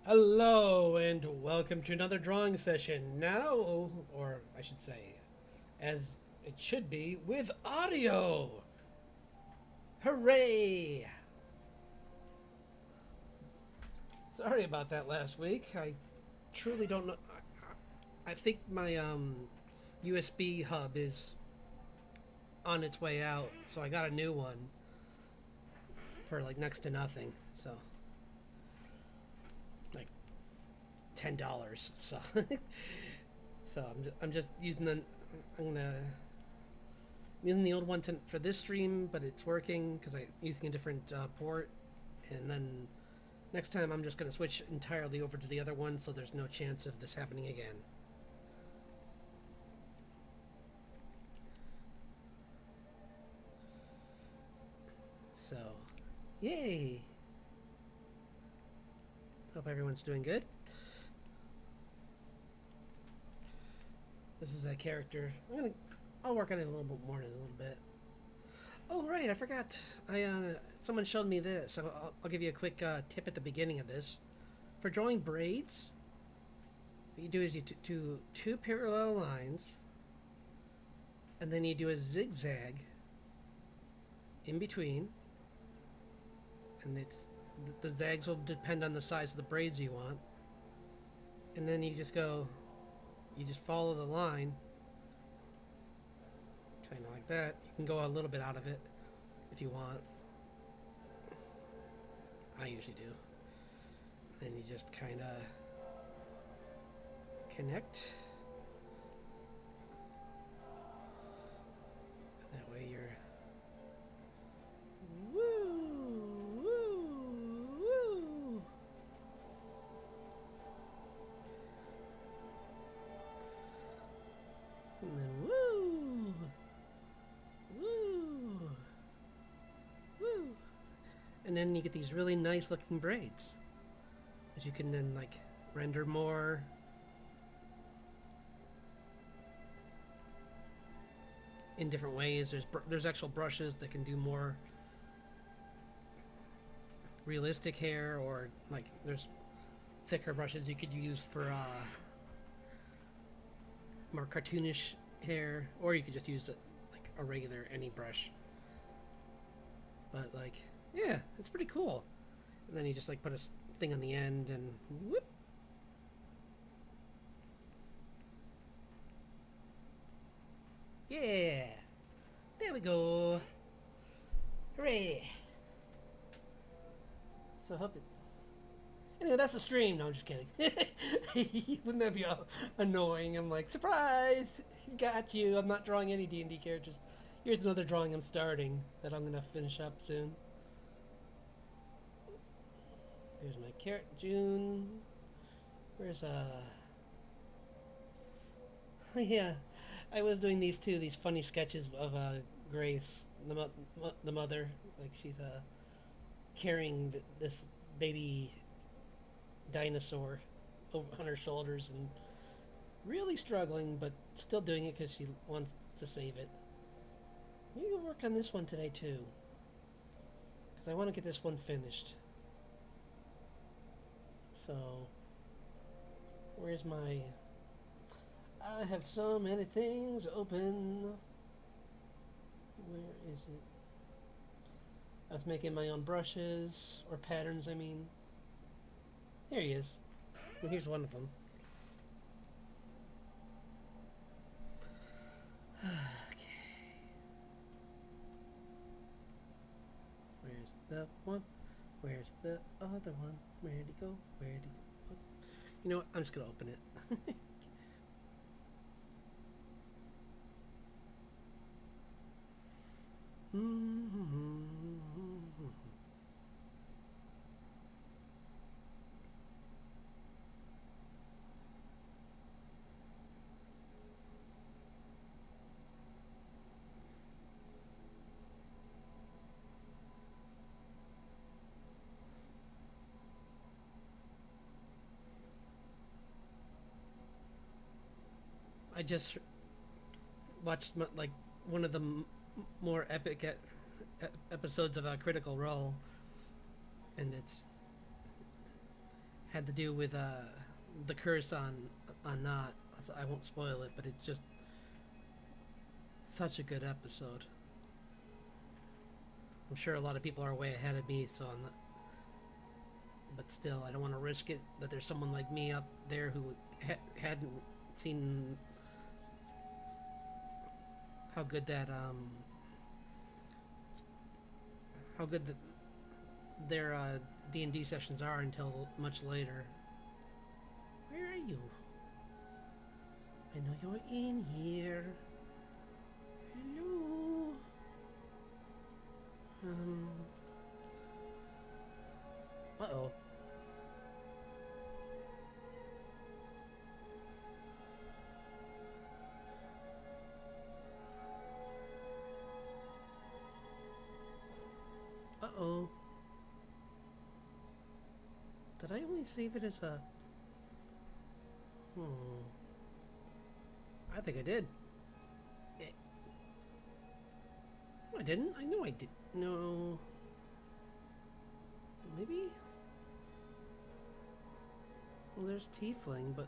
Hello and welcome to another drawing session. Now, or I should say, as it should be, with audio. Hooray! Sorry about that last week. I truly don't know. I think my USB hub is on its way out, so I got a new one for like next to nothing. So, like $10. So, I'm just using the. I'm gonna I'm using the old one for this stream, but it's working because I'm using a different port. And then next time I'm just going to switch entirely over to the other one so there's no chance of this happening again. So, yay! Hope everyone's doing good. This is a character. I'll work on it a little bit more in a little bit. Oh right, I forgot. Someone showed me this. I'll give you a quick tip at the beginning of this. For drawing braids, what you do is you do two parallel lines, and then you do a zigzag in between, and the zags will depend on the size of the braids you want. And then you just follow the line, kind of like that. You can go a little bit out of it if you want. I usually do. Then you just kind of connect. And that way you're woo, woo, woo. And then woo, woo, woo. And then you get these really nice looking braids that you can then like render more. In different ways. There's actual brushes that can do more realistic hair, or like there's thicker brushes you could use for more cartoonish hair, or you could just use like a regular any brush. But like, yeah, it's pretty cool. And then you just like put a thing on the end and whoop. Yeah, there we go. Hooray! So hope it. Anyway, that's the stream. No, I'm just kidding. Wouldn't that be annoying? I'm like, surprise! Got you. I'm not drawing any D&D characters. Here's another drawing I'm starting that I'm gonna finish up soon. Here's my carrot June. Where's yeah, I was doing these funny sketches of Grace, the mother, like she's carrying this baby dinosaur on her shoulders and really struggling, but still doing it because she wants to save it. Maybe we'll work on this one today too, because I want to get this one finished. So, where's my... I have so many things open. Where is it? I was making my own brushes, or patterns, I mean. Here he is. And here's one of them. Okay. Where's the one? Where's the other one? Where'd he go? Where'd he go? You know what? I'm just gonna open it. I just watched like one of the more epic episodes of Critical Role, and it's had to do with the curse on Not. I won't spoil it, but it's just such a good episode. I'm sure a lot of people are way ahead of me, so I'm not. But still, I don't want to risk it that there's someone like me up there who hadn't seen how good that their D&D sessions are until much later. Where are you? I know you're in here. Hello. Uh-oh. Uh-oh. Did I only save it as a... I think I did. No, I didn't. I know I did. No. Maybe? Well, there's Tiefling, but...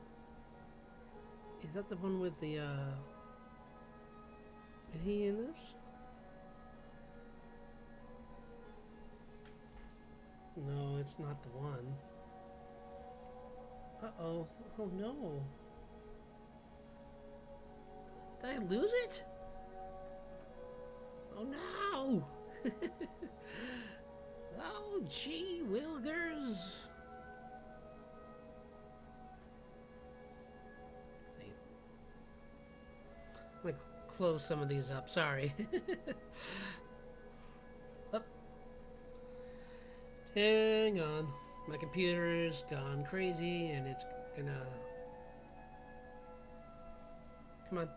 Is that the one with the, Is he in this? No, it's not the one. Uh-oh. Oh, no. Did I lose it? Oh, no! Oh, gee willikers. I'm gonna close some of these up. Sorry. Up. Hang on. My computer's gone crazy and it's gonna... Come on.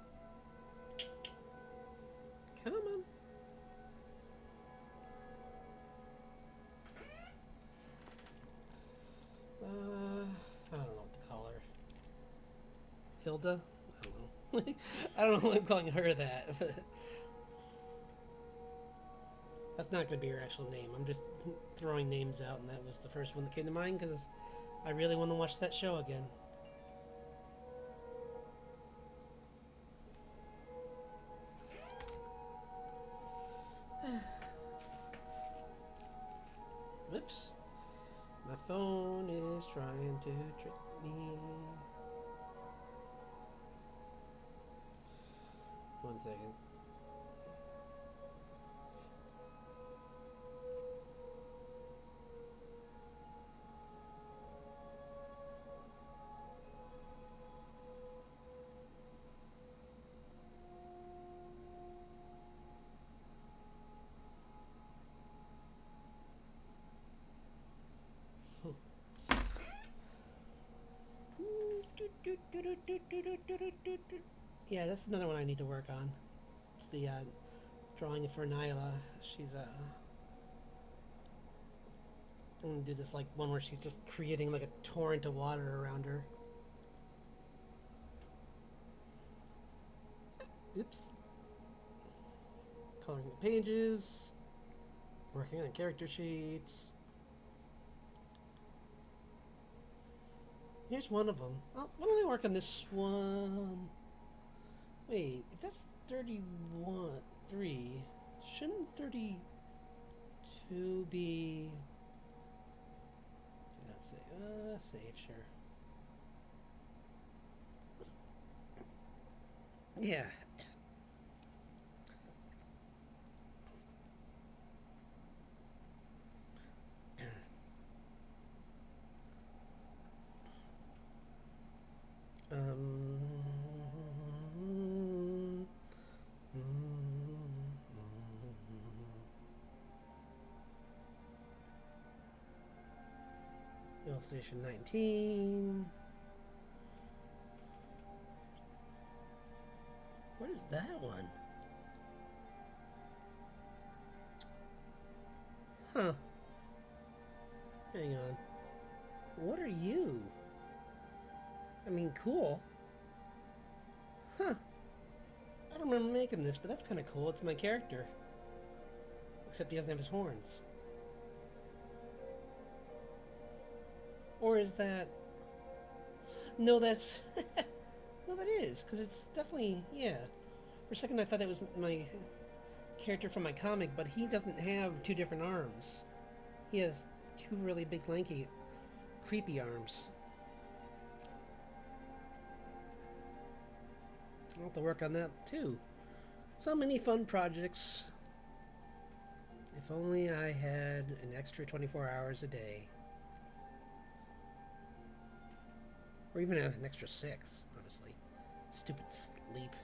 Come on. I don't know what to call her. Hilda? I don't know. I don't know why I'm calling her that. That's not going to be her actual name. I'm just throwing names out, and that was the first one that came to mind because I really want to watch that show again. Whoops. My phone is trying to trick me. 1 second. Yeah, that's another one I need to work on. It's the drawing for Nyla. She's I'm gonna do this like one where she's just creating like a torrent of water around her. Oops. Coloring the pages. Working on character sheets. Here's one of them. Oh, why don't I work on this one? Wait, if that's 31, 3, shouldn't 32 be... Let's see, save, sure. Yeah. Illustration 19. What is that one? Huh. Hang on. What are you? I mean, cool. Huh. I don't remember making this, but that's kind of cool. It's my character. Except he doesn't have his horns. Or is that... No, that's... No, that is, because it's definitely, yeah. For a second I thought that was my character from my comic, but he doesn't have two different arms. He has two really big, lanky, creepy arms. I'll have to work on that, too. So many fun projects. If only I had an extra 24 hours a day. Or even an extra 6, honestly. Stupid sleep.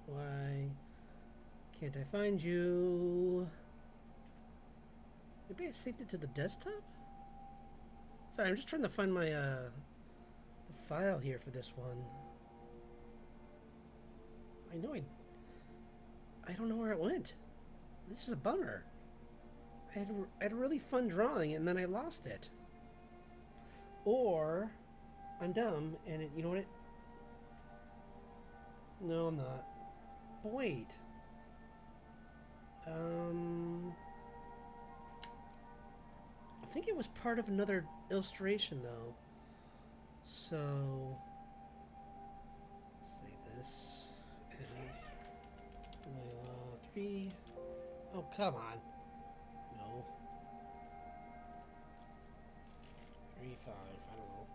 Why can't I find you? Maybe I saved it to the desktop? Sorry, I'm just trying to find my the file here for this one. I know I don't know where it went. This is a bummer. I had a really fun drawing and then I lost it. Or I'm dumb and you know what it... No, I'm not. But wait. I think it was part of another illustration though. So save this as Layla 3. Oh, come on. No. 3, 5, I don't know.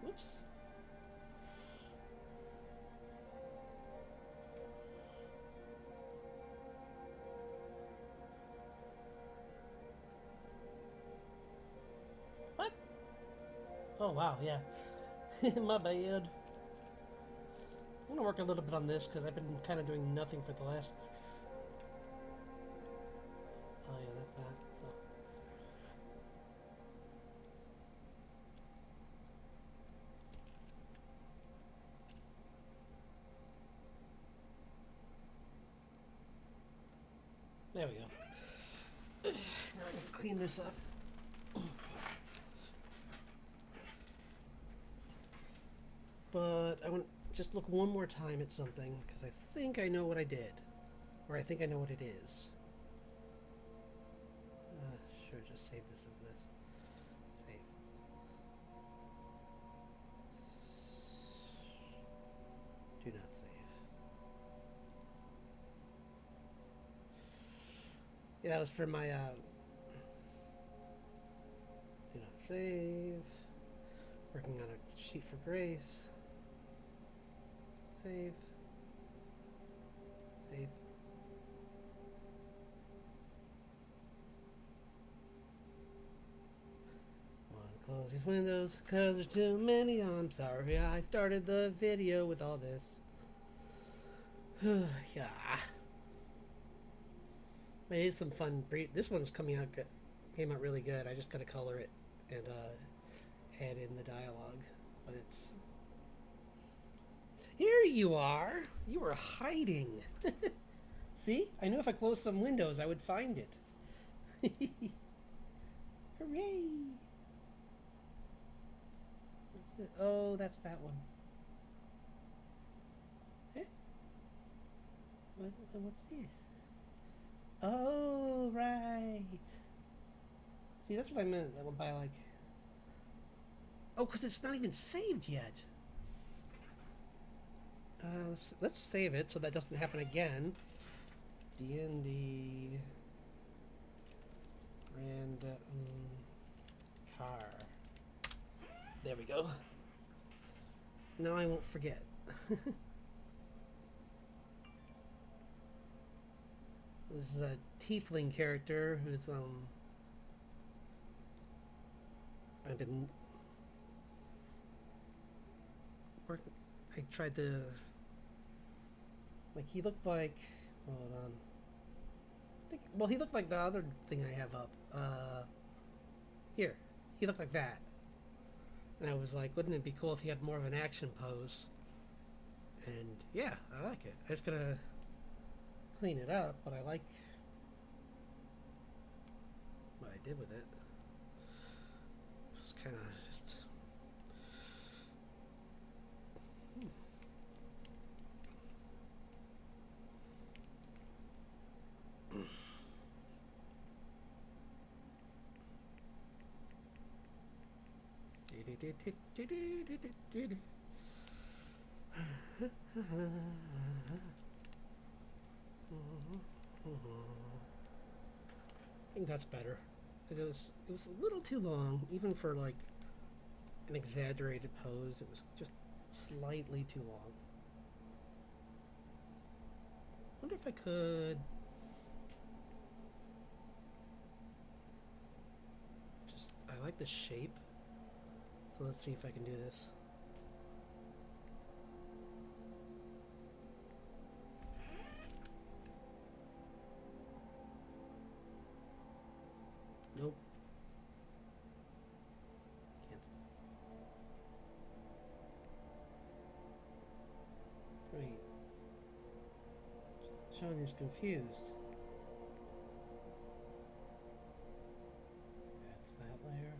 Whoops. What? Oh, wow, yeah. My bad. I'm gonna work a little bit on this because I've been kind of doing nothing for the last... Oh yeah, that's that. So. There we go. Now I can clean this up. But I want to just look one more time at something because I think I know what I did. Or I think I know what it is. Sure, just save this as this. Save. Do not save. Yeah, that was for my, do not save. Working on a sheet for Grace. Save. Save. Close these windows because there's too many. I'm sorry I started the video with all this. Yeah. It is some fun. This one's coming out good. Came out really good. I just gotta color it and add in the dialogue. But it's... Here you are! You were hiding. See? I knew if I closed some windows I would find it. Hooray! Oh, that's that one. Eh? What's this? Oh, right. See, that's what I meant by like... Oh, because it's not even saved yet. Let's save it so that doesn't happen again. DnD... Random... Car. There we go. Now I won't forget. This is a tiefling character who's I've been working. I tried to, like, he looked like, hold on. Well, he looked like the other thing I have up. Here. He looked like that. And I was like, wouldn't it be cool if he had more of an action pose? And yeah, I like it. I just gotta clean it up, but I like what I did with it. Just kind of just. I think that's better. It was a little too long, even for like an exaggerated pose. It was just slightly too long. Wonder if I could just. I like the shape, so let's see if I can do this. Nope. Cancel. Wait. Sean is confused. That's that layer.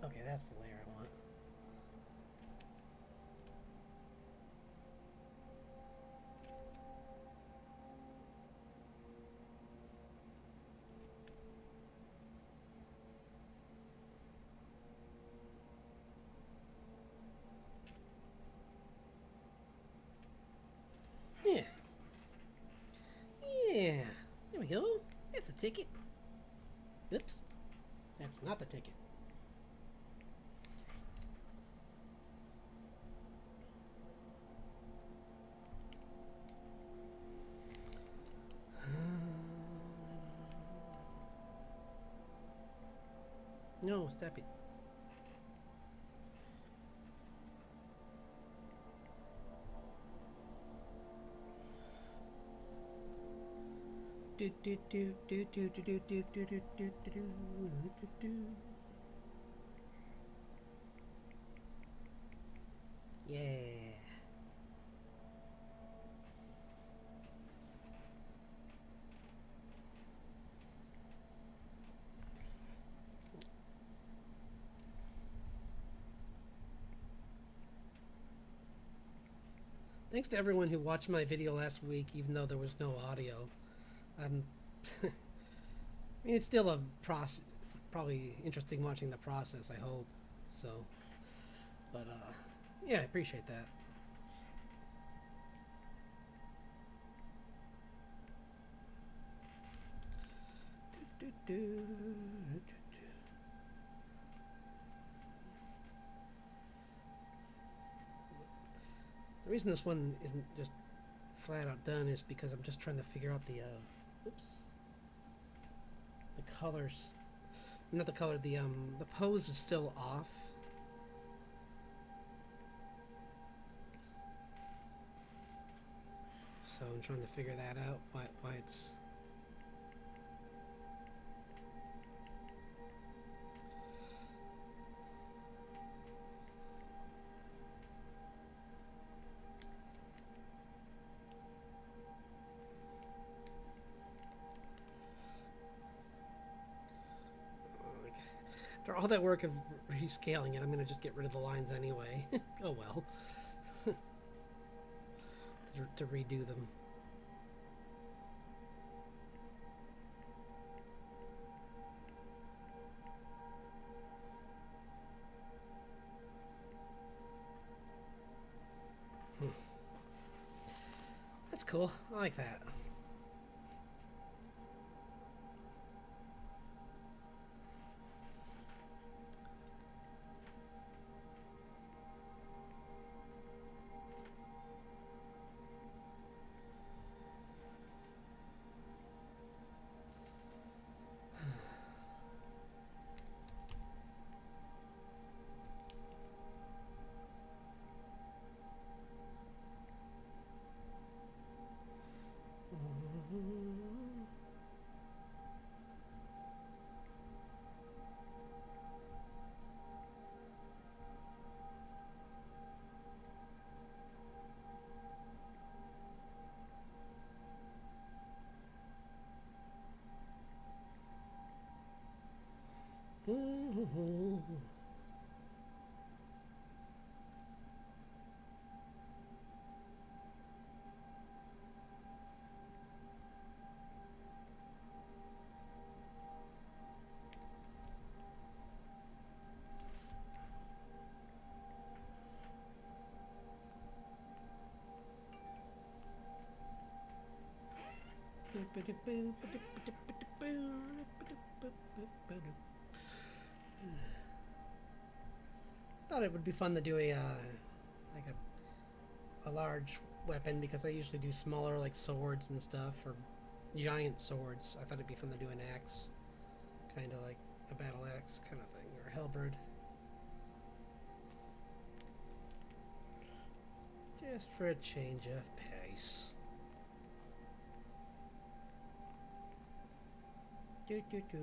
Okay, that's the layer I want. Yeah. Yeah. There we go. That's a ticket. Oops. That's not the ticket. No, stop it. Do do do do do do do do do do do do do. Yeah. Thanks to everyone who watched my video last week, even though there was no audio. I mean, it's still a process. Probably interesting watching the process. I hope so. But yeah, I appreciate that. Do, do, do, do. The reason this one isn't just flat out done is because I'm just trying to figure out the oops, the colors. Not the color. The pose is still off. So I'm trying to figure that out. Why it's. After all that work of rescaling it, I'm going to just get rid of the lines anyway. Oh well. to redo them. That's cool. I like that. Thought it would be fun to do a like a large weapon because I usually do smaller like swords and stuff or giant swords. I thought it'd be fun to do an axe, kind of like a battle axe kind of thing, or a halberd. Just for a change of pace. Do do do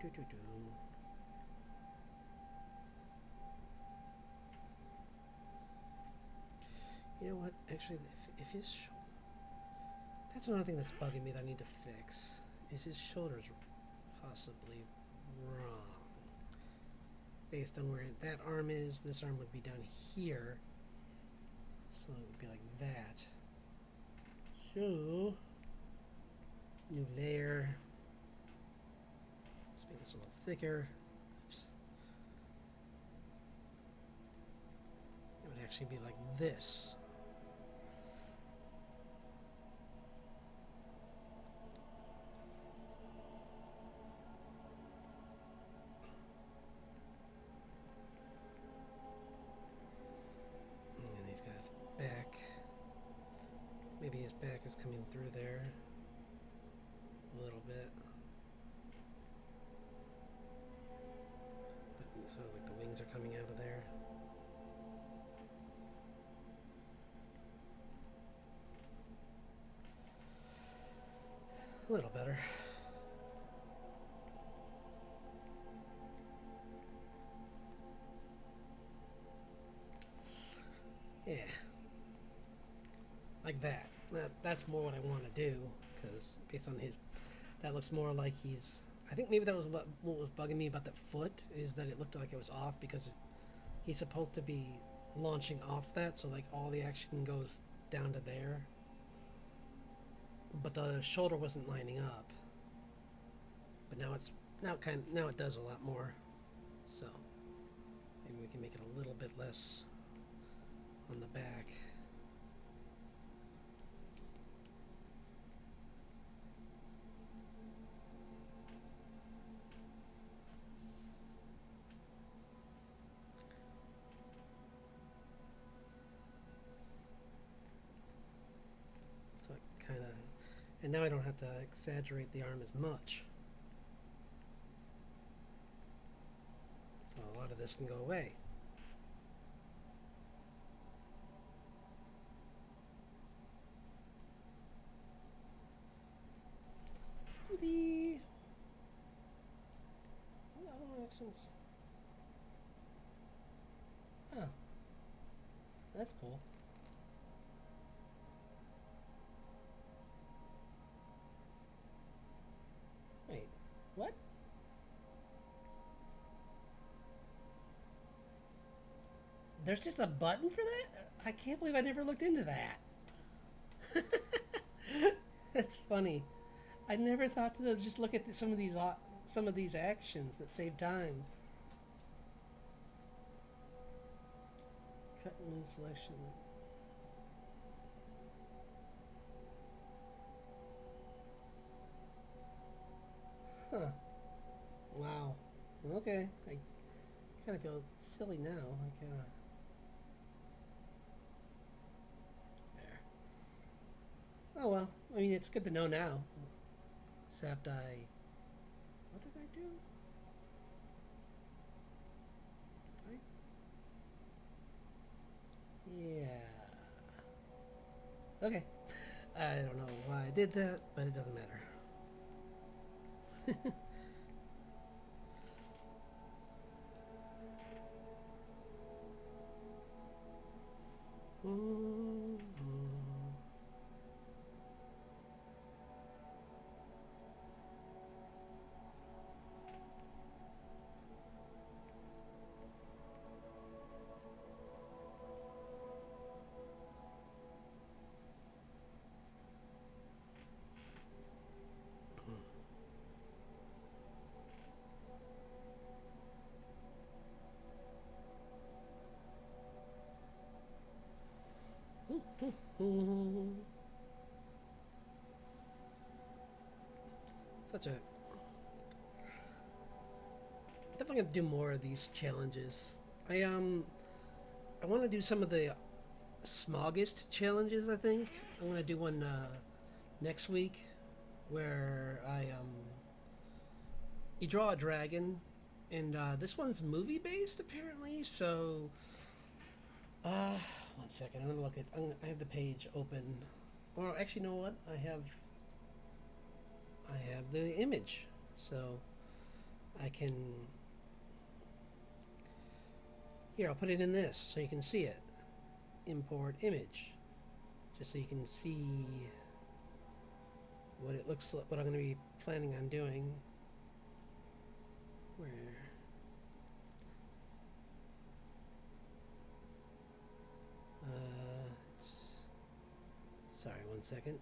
do do do. You know what? Actually, if his that's another thing that's bugging me that I need to fix. Is his shoulders possibly wrong? Based on where that arm is, this arm would be down here. So it would be like that. So, new layer. Let's make this a little thicker. Oops. It would actually be like this. Back. Maybe his back is coming through there a little bit. But, so like the wings are coming out of there. A little better. Yeah. Like that. That's more what I want to do, because based on his, that looks more like he's. I think maybe that was what was bugging me about that foot, is that it looked like it was off because he's supposed to be launching off that, so like all the action goes down to there, but the shoulder wasn't lining up. But now now it does a lot more, so maybe we can make it a little bit less on the back. So it kind of, and now I don't have to exaggerate the arm as much. So a lot of this can go away. Smoothie. What other actions? Oh, that's cool. Wait, what? There's just a button for that? I can't believe I never looked into that. That's funny. I never thought to just look at some of these actions that save time. Cut and move selection. Huh. Wow. Okay. I kind of feel silly now. I kind of. There. Oh well. I mean, it's good to know now. Except I. What did I do? Yeah. Okay. I don't know why I did that, but it doesn't matter. Such a... Definitely gonna do more of these challenges. I want to do some of the smogest challenges, I think. I'm gonna do one next week where you draw a dragon, and this one's movie based apparently. So, one second, I'm gonna look at. I have the page open. Or actually, you know what? I have the image, so I can. Here, I'll put it in this so you can see it. Import image, just so you can see what it looks like, what I'm going to be planning on doing. Where? Sorry, one second.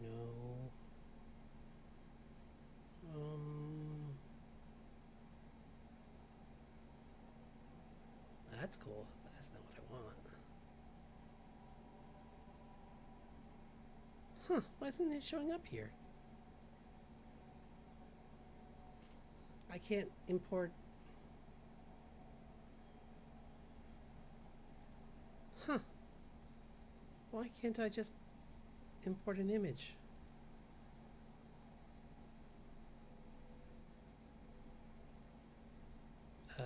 No. That's cool. That's not what I want. Huh, why isn't it showing up here? I can't import. Huh. Why can't I just import an image? Huh.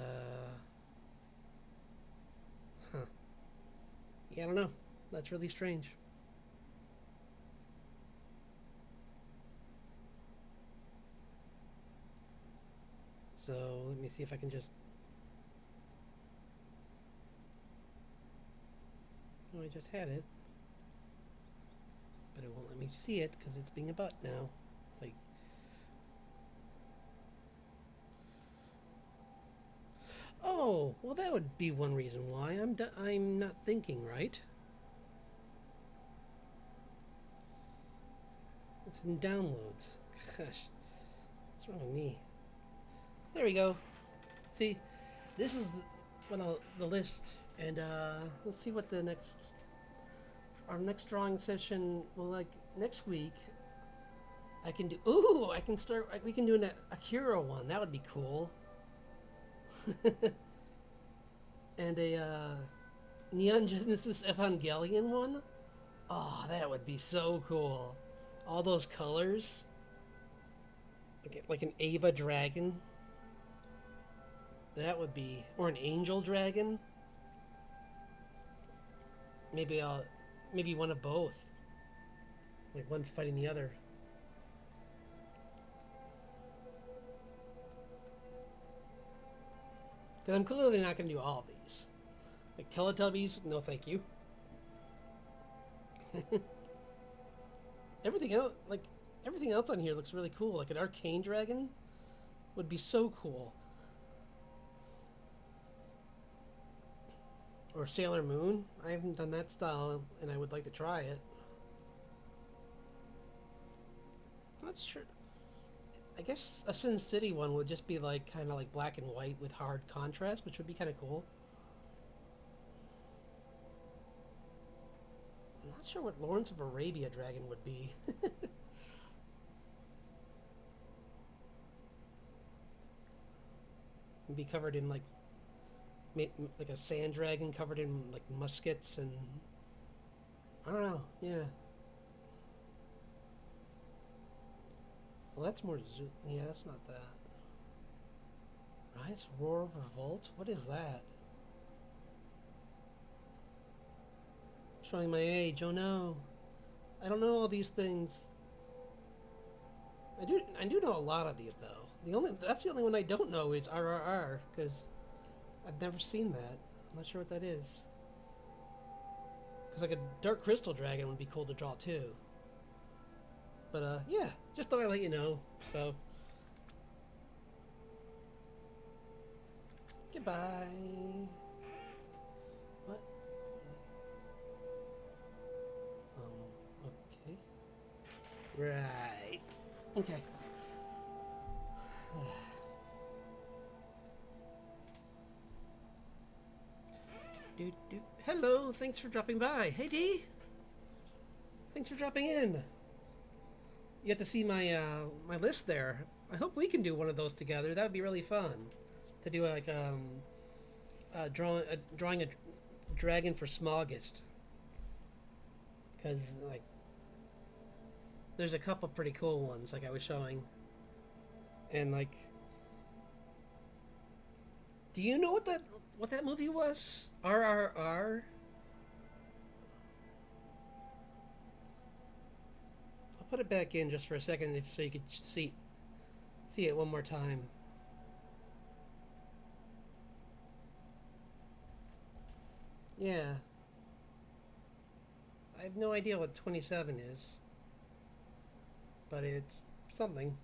Yeah, I don't know. That's really strange. So let me see if I can just... Oh, I just had it. But it won't let me see it because it's being a butt now. It's like... Oh, well that would be one reason why. I'm not thinking right. It's in downloads. Gosh, what's wrong with me? There we go. See, this is the list, and let's see what our next drawing session will like next week. I can do. Ooh, I can start. We can do an Akira one. That would be cool. And a Neon Genesis Evangelion one. Oh, that would be so cool. All those colors. Like an Ava dragon. That would be, or an angel dragon. Maybe one of both. Like one fighting the other. Because I'm clearly not going to do all of these. Like Teletubbies, no thank you. Everything else on here looks really cool. Like an arcane dragon would be so cool. Or Sailor Moon. I haven't done that style, and I would like to try it. I'm not sure. I guess a Sin City one would just be like kind of like black and white with hard contrast, which would be kind of cool. I'm not sure what Lawrence of Arabia dragon would be. It'd be covered in like a sand dragon covered in like muskets and I don't know. Yeah. Well, that's more zoo. Yeah, that's not that. Rise, Roar, Revolt? What is that? Showing my age. Oh no. I don't know all these things. I do know a lot of these though. That's the only one I don't know is RRR, because I've never seen that. I'm not sure what that is. Because like a Dark Crystal Dragon would be cool to draw too. But yeah, just thought I'd let you know. So goodbye. What? Okay. Right. Okay. Hello, thanks for dropping by. Hey D. Thanks for dropping in. You have to see my my list there. I hope we can do one of those together. That would be really fun. To do like drawing a dragon for Smogist. Because like there's a couple pretty cool ones like I was showing. And like, do you know what that movie was? RRR. I'll put it back in just for a second so you could see it one more time. Yeah. I have no idea what 27 is, but it's something.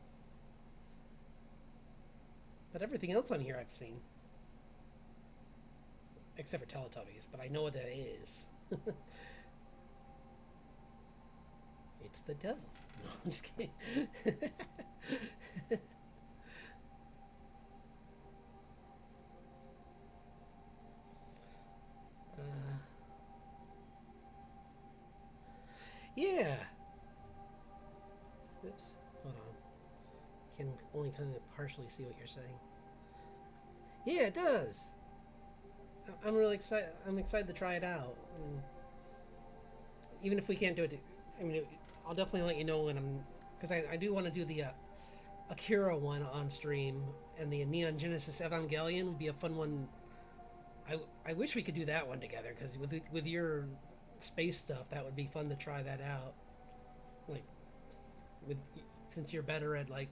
But everything else on here I've seen. Except for Teletubbies, but I know what that is. It's the devil. No, I'm just kidding. Yeah. Oops. Hold on. You can only kind of partially see what you're saying. Yeah, it does. I'm really excited. I'm excited to try it out. Even if we can't do it, I mean, I'll definitely let you know when I'm, because I do want to do the Akira one on stream, and the Neon Genesis Evangelion would be a fun one. I wish we could do that one together, because with your space stuff, that would be fun to try that out. Like, since you're better at like,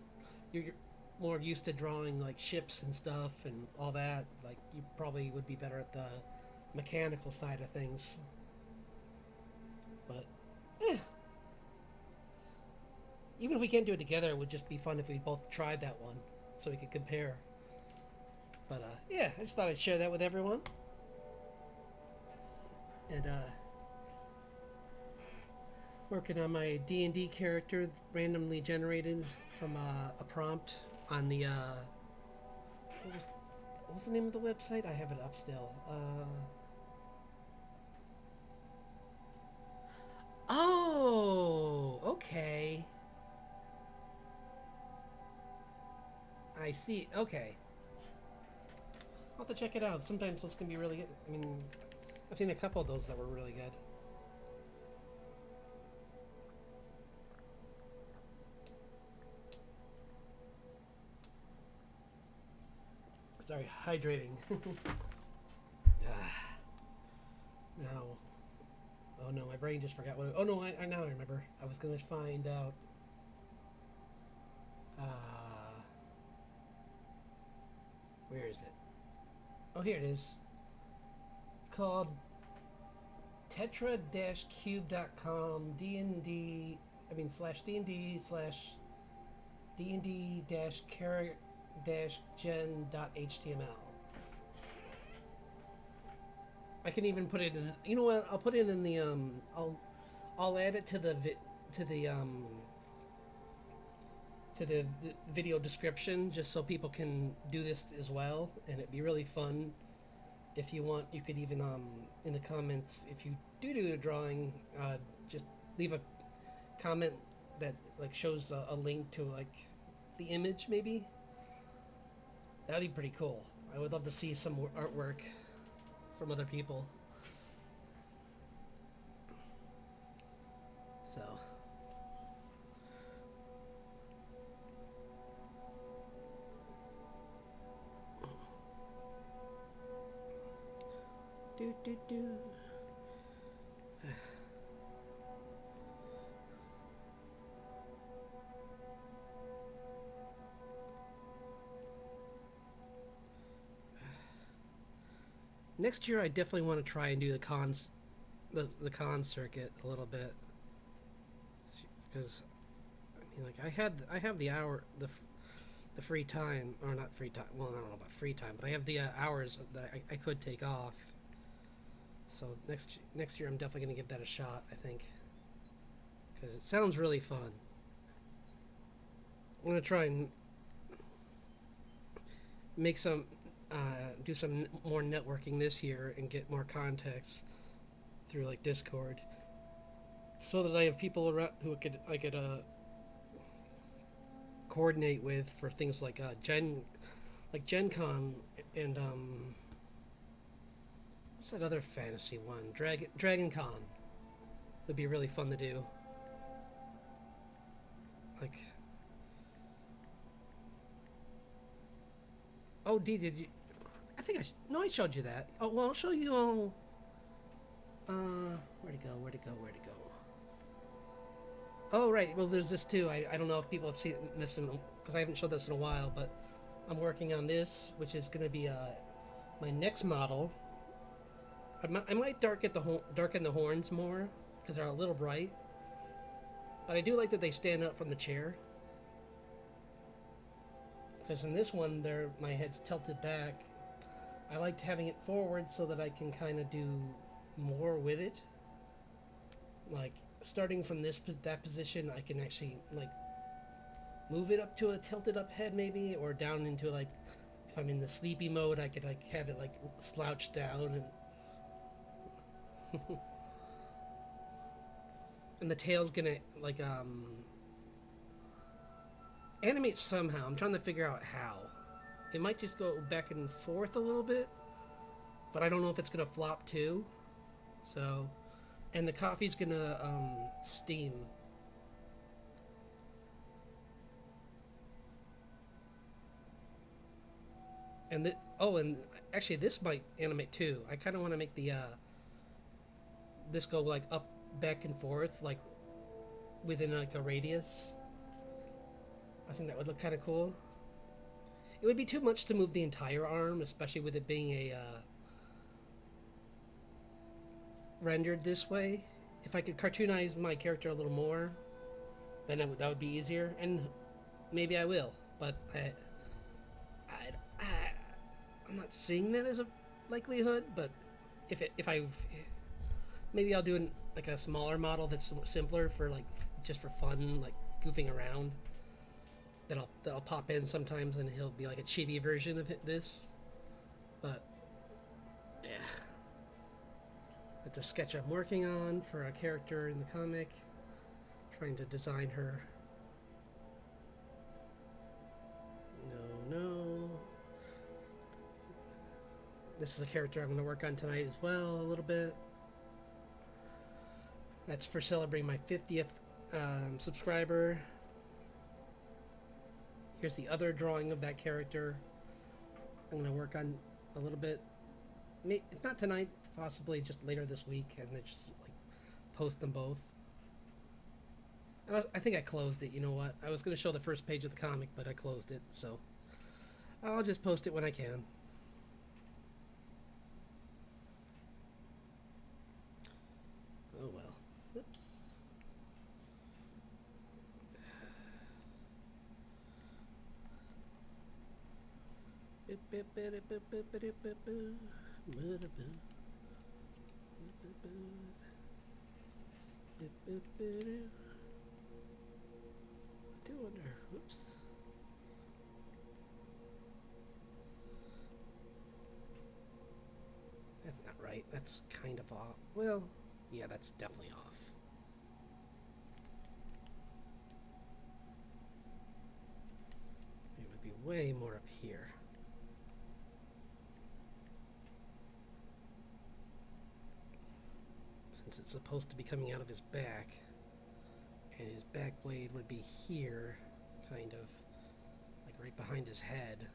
you're more used to drawing like ships and stuff and all that. Like, you probably would be better at the mechanical side of things. But, even if we can't do it together, it would just be fun if we both tried that one, so we could compare. But yeah, I just thought I'd share that with everyone. And working on my D&D character randomly generated from a prompt on the what was the name of the website? I have it up still. Oh, okay. I see. Okay. I'll have to check it out. Sometimes those can be really good. I mean, I've seen a couple of those that were really good. Sorry, hydrating. No. Oh no, my brain just forgot what. Oh no, I now I remember. I was gonna find out. Where is it? Oh, here it is. It's called tetra-cube.com DND. I mean /DND /DND-character-gen.html. I can even put it in. You know what? I'll put it in the I'll add it to the video description, just so people can do this as well, and it'd be really fun. If you want, you could even in the comments, if you do a drawing, just leave a comment that like shows a link to like the image, maybe. That'd be pretty cool. I would love to see some artwork from other people. So do. Next year, I definitely want to try and do the con circuit a little bit, because I mean, like I have the hour the free time, or not free time. Well, I don't know about free time, but I have the hours that I could take off. So next year, I'm definitely going to give that a shot, I think, because it sounds really fun. I'm going to try and make some, do some more networking this year and get more contacts through like Discord, so that I have people around who I could coordinate with for things like Gen Con and what's that other fantasy one? Dragon Con would be really fun to do. Like, oh, did you? I think no, I showed you that. Oh, well, I'll show you all. Where'd it go? Where'd it go? Where'd it go? Oh, right. Well, there's this too. I don't know if people have seen this because I haven't showed this in a while, but I'm working on this, which is going to be my next model. I might darken the horns more because they're a little bright, but I do like that they stand up from the chair. Because in this one, my head's tilted back. I liked having it forward so that I can kind of do more with it. Like, starting from that position, I can actually, like, move it up to a tilted up head maybe, or down into, like, if I'm in the sleepy mode, I could, like, have it, like, slouched down and... and the tail's gonna, like, animate somehow. I'm trying to figure out how. It might just go back and forth a little bit, but I don't know if it's gonna flop too. So, and the coffee's gonna steam. And and actually this might animate too. I kind of want to make the this go like up, back and forth, like within like a radius. I think that would look kind of cool. It would be too much to move the entire arm, especially with it being a rendered this way. If I could cartoonize my character a little more, then that would be easier, and maybe I will. But I'm not seeing that as a likelihood. But maybe I'll do like a smaller model that's simpler for like just for fun, like goofing around. That'll pop in sometimes, and he'll be like a chibi version of this. But yeah, it's a sketch I'm working on for a character in the comic, trying to design her. No. This is a character I'm going to work on tonight as well, a little bit. That's for celebrating my 50th subscriber. Here's the other drawing of that character I'm going to work on a little bit. If not tonight, possibly just later this week, and then just like post them both. I think I closed it. You know what? I was going to show the first page of the comic, but I closed it, so I'll just post it when I can. Oh well. Whoops. I do wonder. Oops. That's not right. That's kind of off. Well, yeah, that's definitely off. It would be way more up here. Since it's supposed to be coming out of his back, and his back blade would be here, kind of like right behind his head.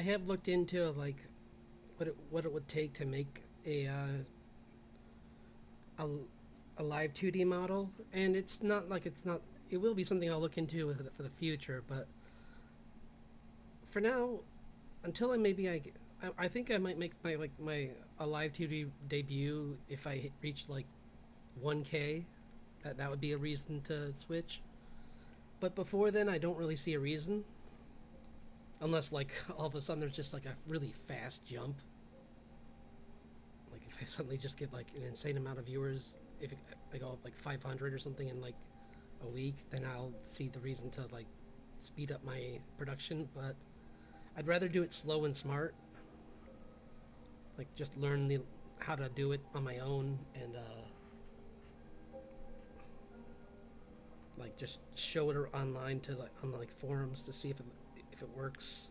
I have looked into like what it would take to make a, a live 2D model, and it's not like it's not. It will be something I'll look into for the future, but for now, until I think I might make my a live 2D debut if I reach like 1K. That would be a reason to switch. But before then, I don't really see a reason, unless like all of a sudden there's just like a really fast jump. Like if I suddenly just get like an insane amount of viewers, if I go up like 500 or something in like a week, then I'll see the reason to like speed up my production. But I'd rather do it slow and smart. Like just learn how to do it on my own, and like just show it online to like on like forums to see if it works.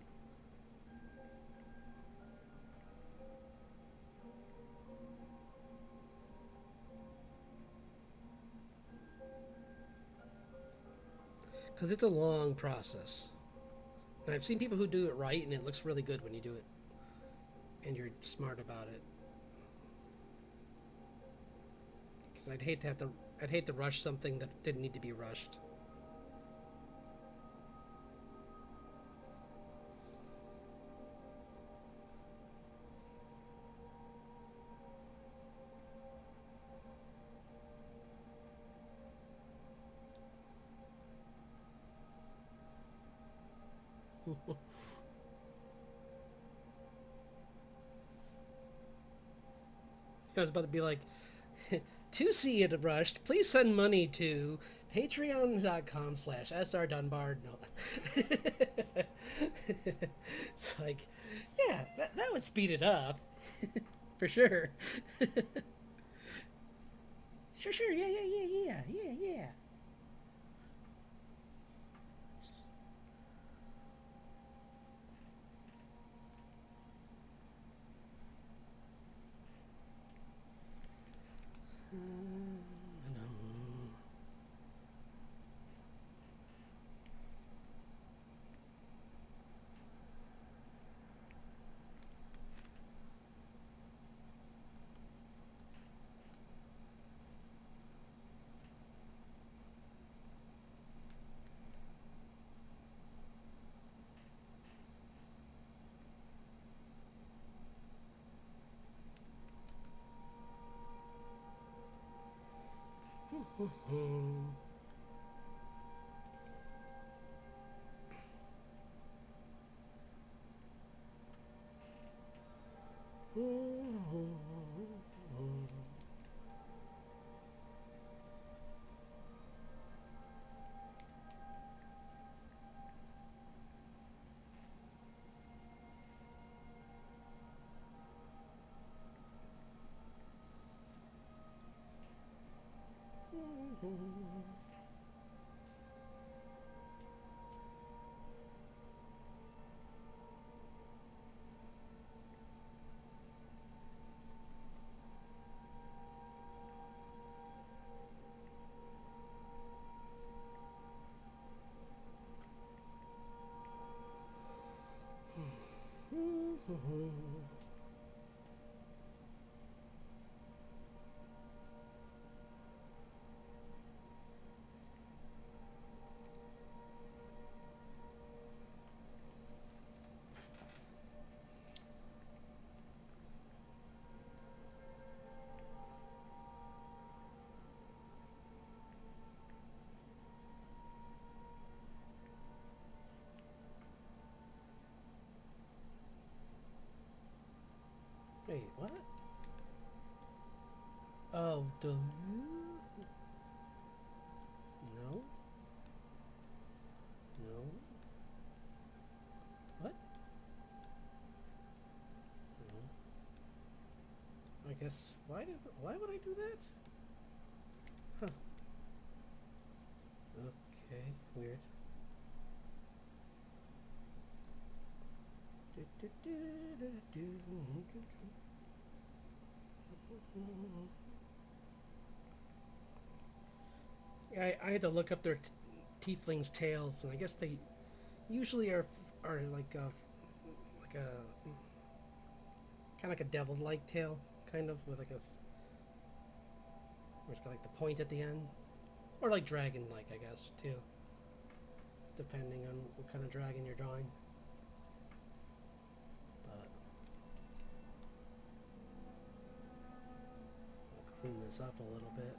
Because it's a long process. And I've seen people who do it right, and it looks really good when you do it, and you're smart about it. Because I'd hate to rush something that didn't need to be rushed. I was about to be like, to see it rushed, please send money to patreon.com/srdunbar. No. It's like, yeah, that would speed it up. For sure. Sure, yeah. Wait, what? Oh, do you? No? No? What? No. I guess, why would I do that? Huh. Okay, weird. I had to look up their tieflings' tails, and I guess they usually are like like a kind of like a devil-like tail, kind of with like a where it's got like the point at the end, or like dragon-like, I guess, too, depending on what kind of dragon you're drawing. But I'll clean this up a little bit.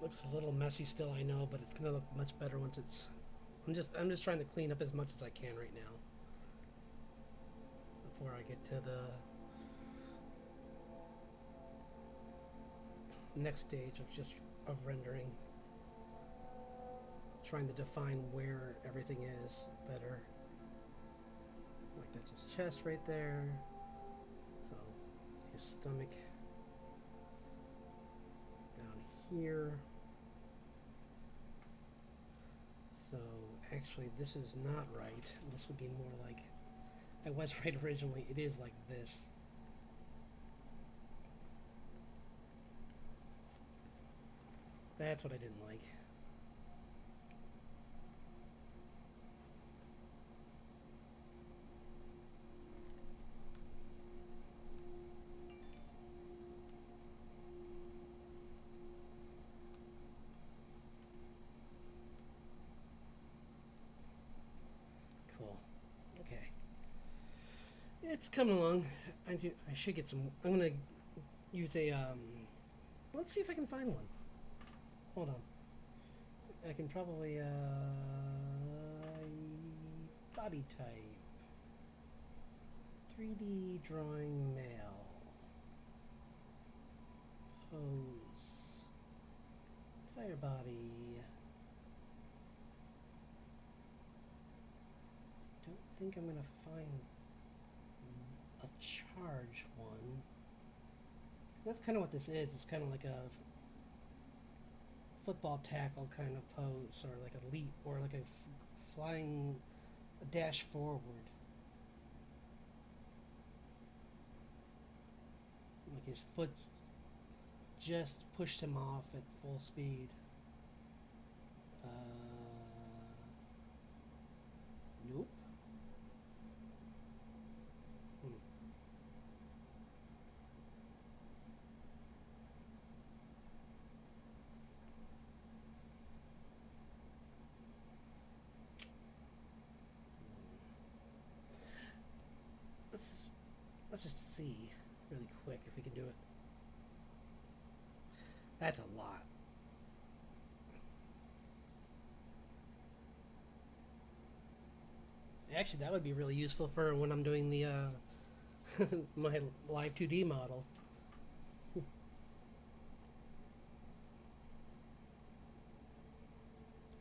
Looks a little messy still, I know, but it's gonna look much better once it's. I'm just trying to clean up as much as I can right now before I get to the next stage of rendering, trying to define where everything is better. Like that's his chest right there. So his stomach is down here. So actually this is not right. This would be more like, I was right originally, it is like this. That's what I didn't like. Cool. Okay. It's coming along. I should get some. I'm gonna use a. Let's see if I can find one. Hold on. I can probably body type. 3D drawing male. Pose. Entire body. Don't think I'm gonna find a charge one. That's kind of what this is. It's kind of like a football tackle kind of pose, or like a leap, or like a flying a dash forward. Like his foot just pushed him off at full speed. Nope. Let's just see really quick if we can do it. That's a lot. Actually, that would be really useful for when I'm doing the my live 2D model.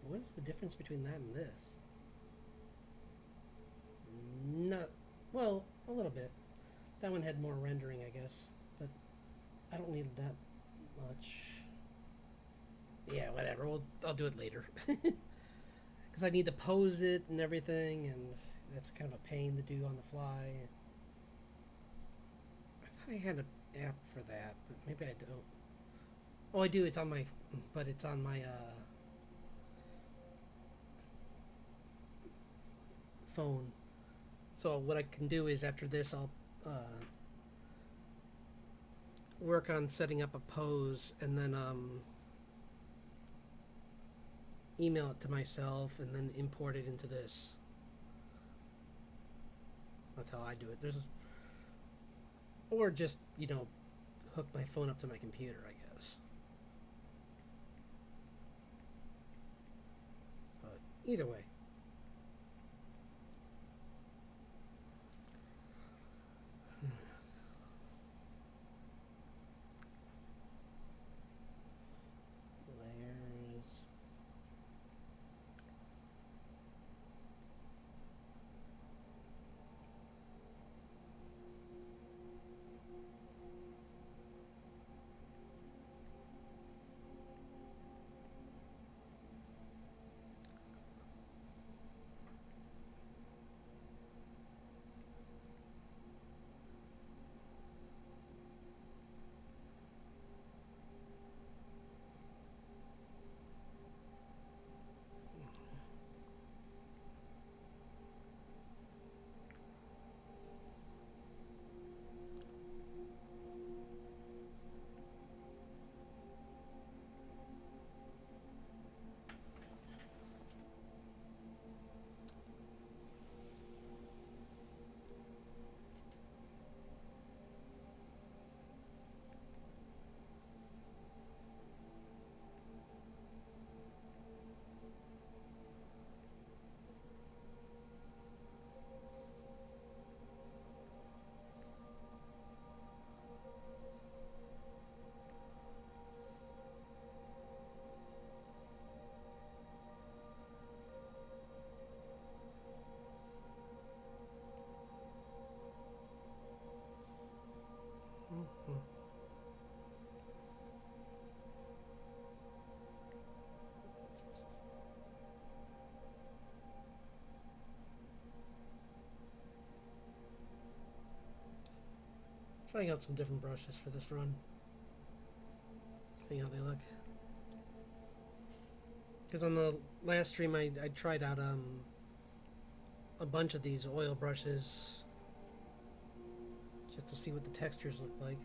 What is the difference between that and this? Not, well, a little bit. That one had more rendering, I guess, but I don't need that much. Yeah, whatever. I'll do it later. Because I need to pose it and everything, and that's kind of a pain to do on the fly. I thought I had an app for that, but maybe I don't. Oh, I do. It's on my, but it's on my phone. So what I can do is after this, I'll work on setting up a pose, and then email it to myself, and then import it into this. That's how I do it. Or just hook my phone up to my computer, I guess. But either way. Layers. Mm-hmm. Trying out some different brushes for this run. See how they look. Because on the last stream, I tried out a bunch of these oil brushes just to see what the textures look like.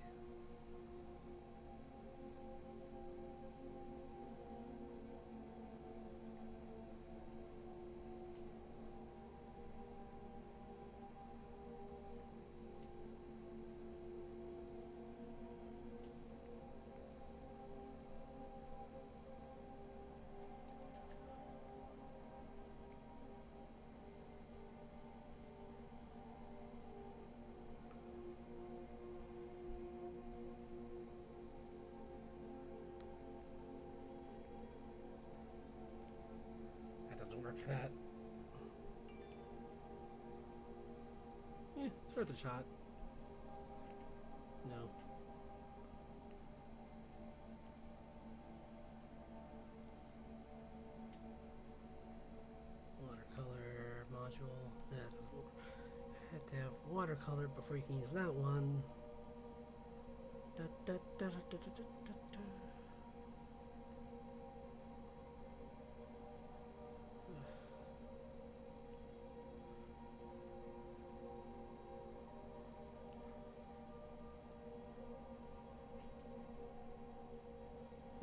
That doesn't work for that. Yeah, it's worth a shot. No. Watercolor module. That doesn't work. Had to have watercolor before you can use that one. Da, da, da, da, da, da, da, da.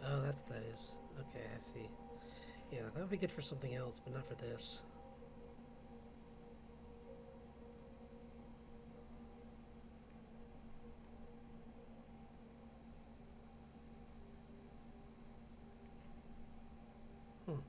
Oh, that's what that is. Okay, I see. Yeah, that would be good for something else, but not for this. Hmm.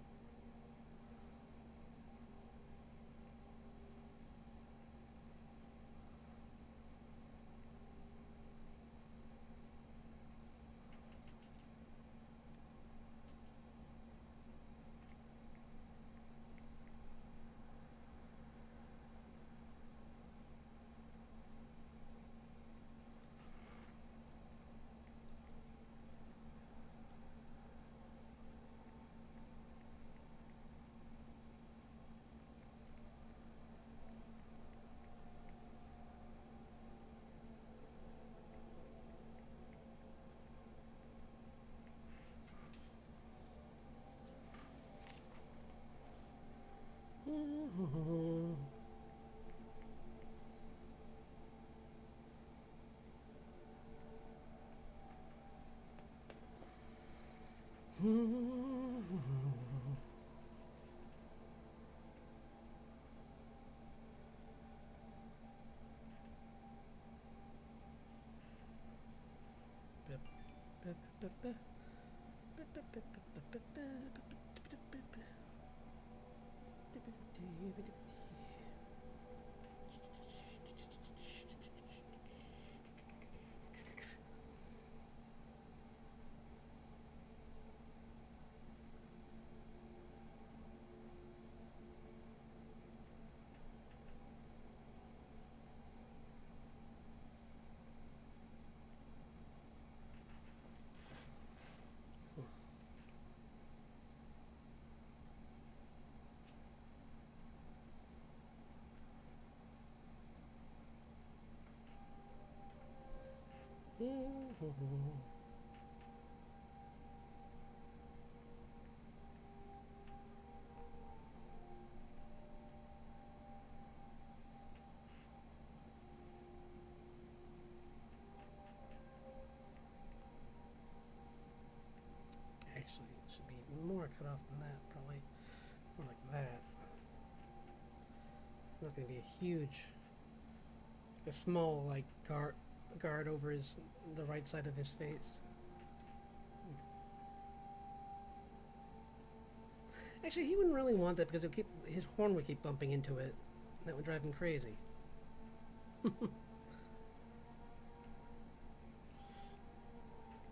Actually, it should be more cut off than that, probably. More like that. It's not going to be a huge, like a small, like, guard over the right side of his face. Actually, he wouldn't really want that because his horn would keep bumping into it. That would drive him crazy.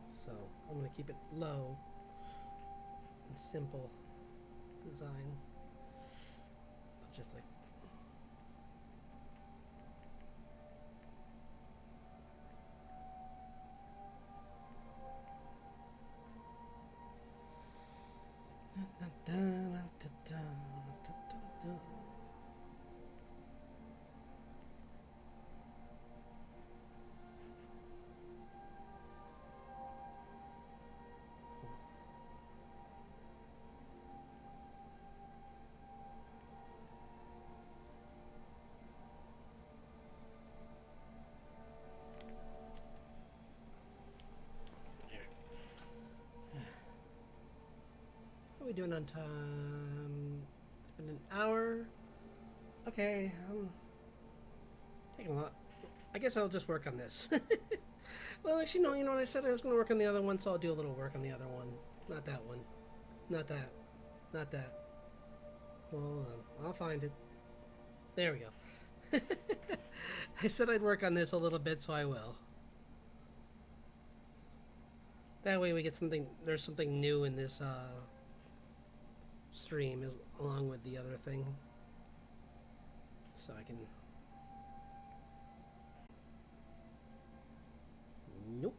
So, I'm going to keep it low and simple design. Just like how are we doing on time? It's been an hour. Okay, taking a lot. I guess I'll just work on this. Well, actually, no. You know what? I said I was going to work on the other one, so I'll do a little work on the other one. Not that one. Not that. Not that. Hold on. I'll find it. There we go. I said I'd work on this a little bit, so I will. That way we get something. There's something new in this stream along with the other thing. So I can. Nope.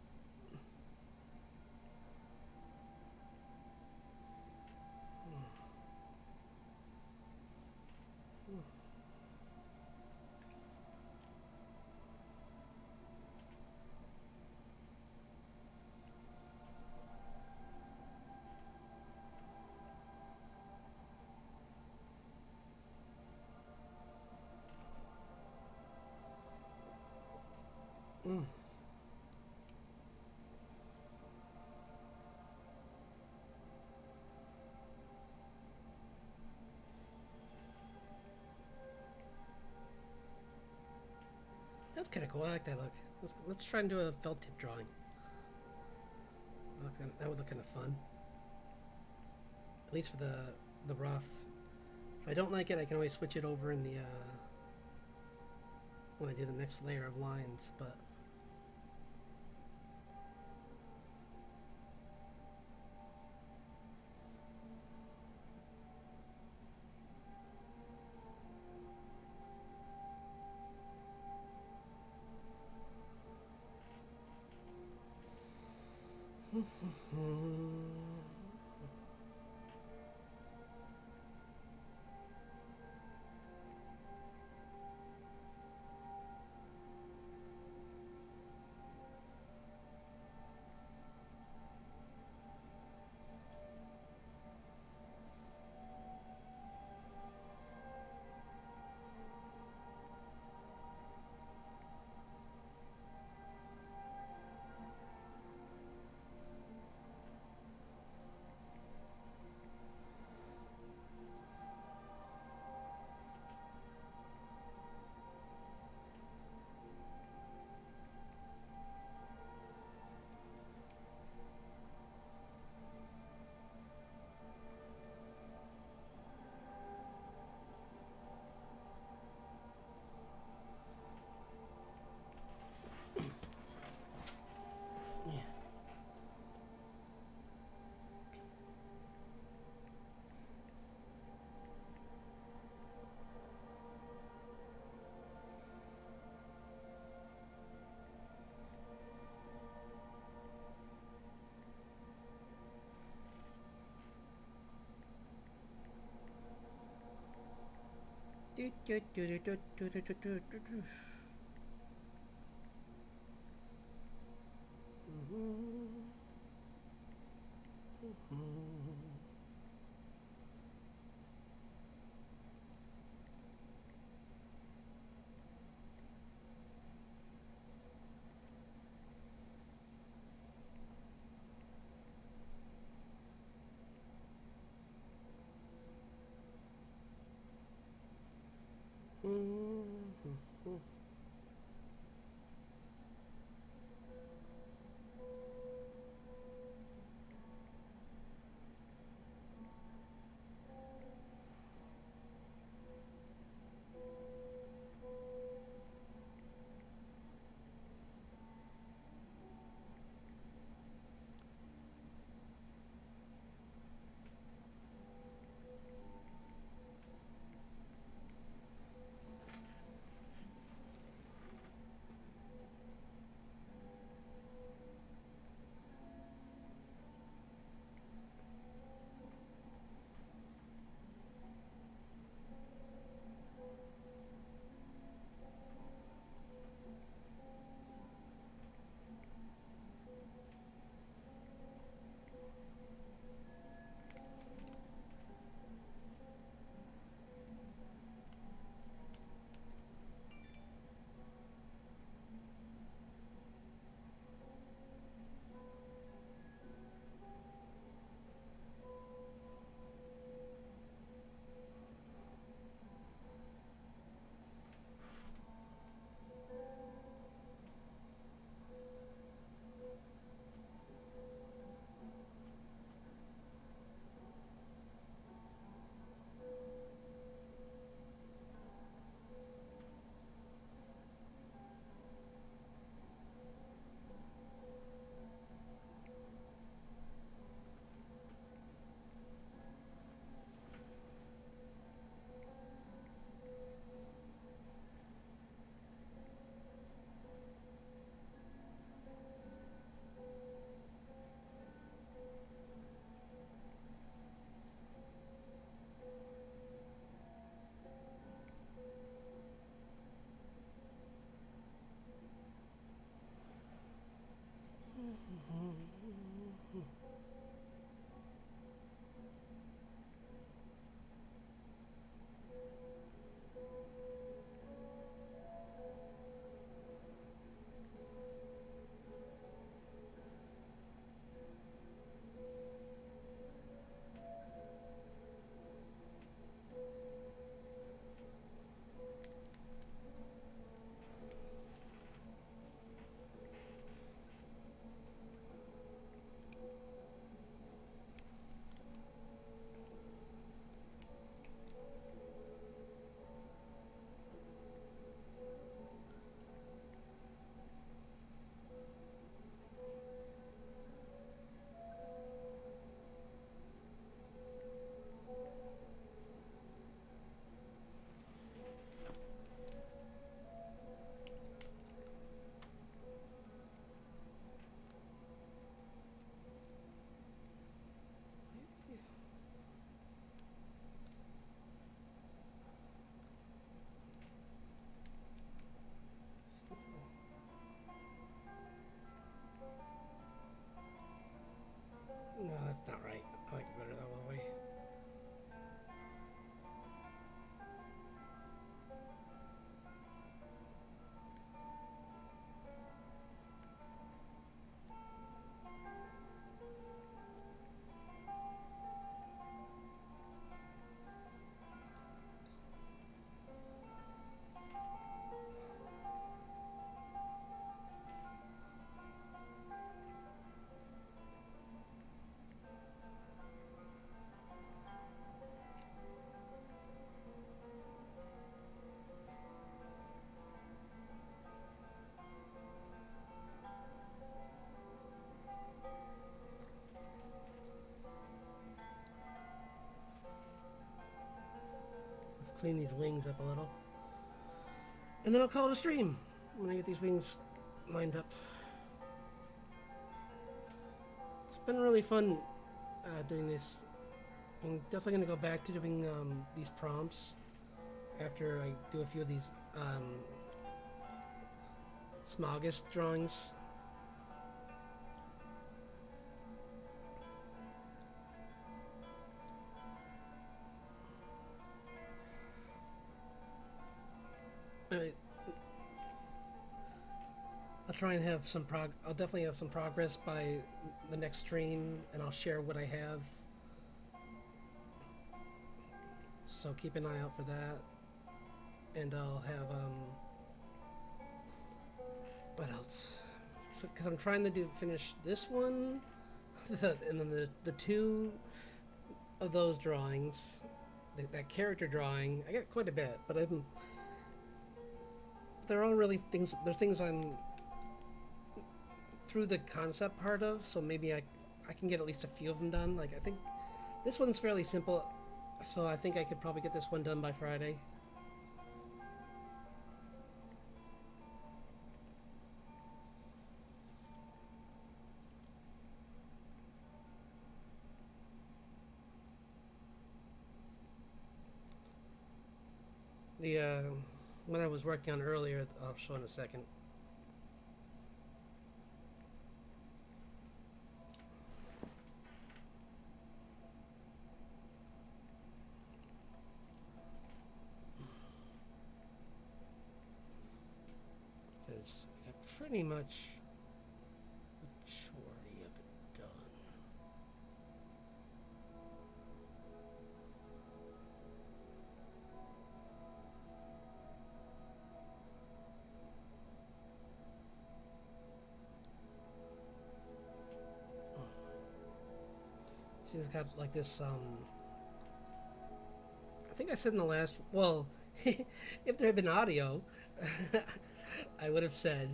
That's kind of cool. I like that look. Let's try and do a felt tip drawing. That would look kind of fun. At least for the rough. If I don't like it, I can always switch it over in the when I do the next layer of lines. But Do, do, do, do, do, do, do, do, do, do. No, that's not right. I like it better that way. Let's clean these wings up a little. And then I'll call it a stream when I get these wings lined up. It's been really fun doing this. I'm definitely going to go back to doing these prompts after I do a few of these Smogus drawings. I'll try and have some I'll definitely have some progress by the next stream, and I'll share what I have. So keep an eye out for that. And I'll have what else? So because I'm trying to finish this one, and then the two of those drawings, that character drawing. I got quite a bit, but they're all really things. They're things I'm through the concept part of, so maybe I can get at least a few of them done. Like I think this one's fairly simple, so I think I could probably get this one done by Friday. The one I was working on earlier, I'll show in a second. Because I got pretty much the majority of it done. She's got like this I think I said in the last, well, if there had been audio, I would have said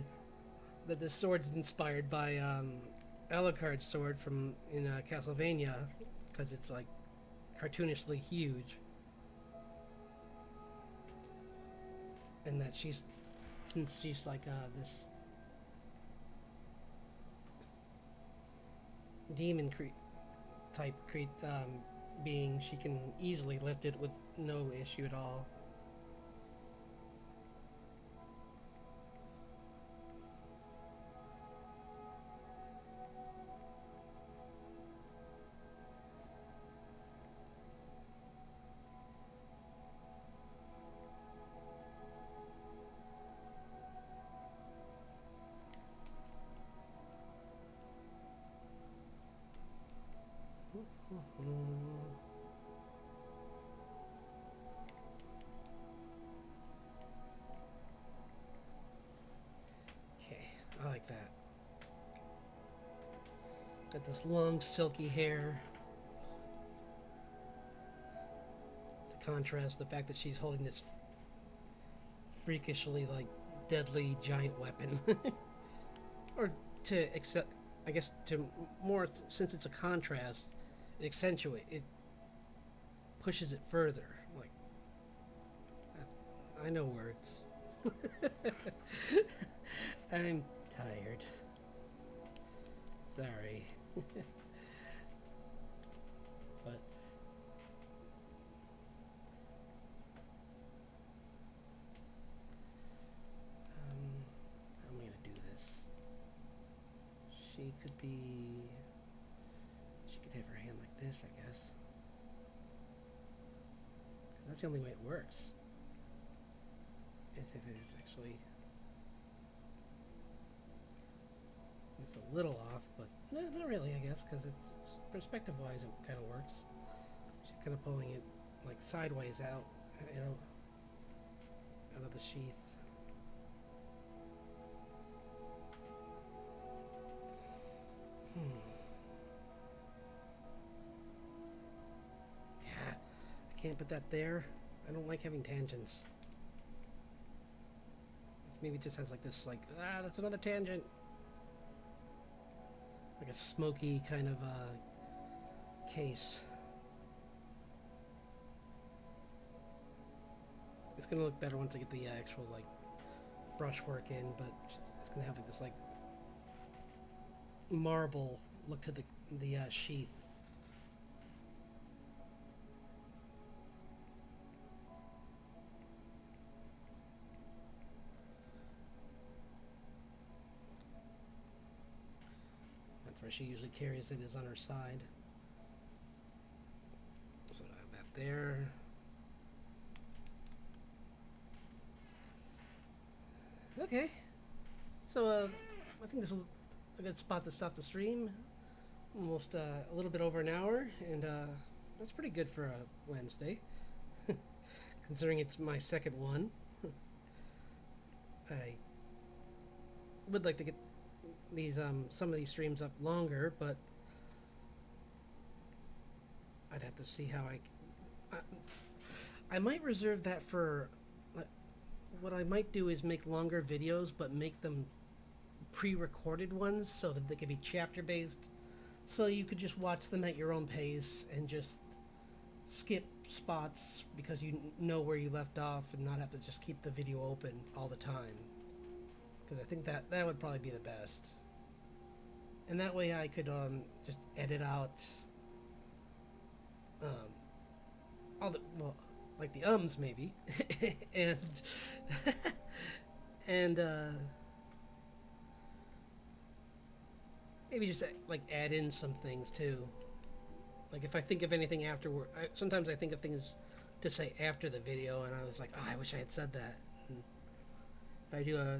that this sword's inspired by Alucard's sword from Castlevania, because it's like cartoonishly huge, and that since she's like this demon type being, she can easily lift it with no issue at all. Okay, I like that. Got this long silky hair to contrast the fact that she's holding this freakishly like deadly giant weapon. Or to accept, I guess, to more, since it's a contrast, it pushes it further. Like, I know words. I'm tired. Sorry. But how am I gonna do this? She could have her hand like this, I guess. That's the only way it works. Is if it's actually, it's a little off, but no, not really, I guess, because it's perspective-wise, it kind of works. She's kind of pulling it like sideways out, out of the sheath. Yeah, I can't put that there. I don't like having tangents. Maybe it just has like this, like, that's another tangent. Like a smoky kind of case. It's gonna look better once I get the actual like brushwork in, but it's gonna have like this like marble look to the sheath. That's where she usually carries it, is on her side. So I have that there. Okay. So I think this was a good spot to stop the stream. Almost a little bit over an hour, and that's pretty good for a Wednesday, considering it's my second one. I would like to get these some of these streams up longer, but I'd have to see how I might reserve that for. What I might do is make longer videos, but make them pre-recorded ones so that they could be chapter based, so you could just watch them at your own pace and just skip spots because you know where you left off and not have to just keep the video open all the time, because I think that would probably be the best, and that way I could just edit out all the, well, like the ums maybe and and maybe just like add in some things too. Like if I think of anything afterward, sometimes I think of things to say after the video, and I was like, oh, I wish I had said that. And if I do a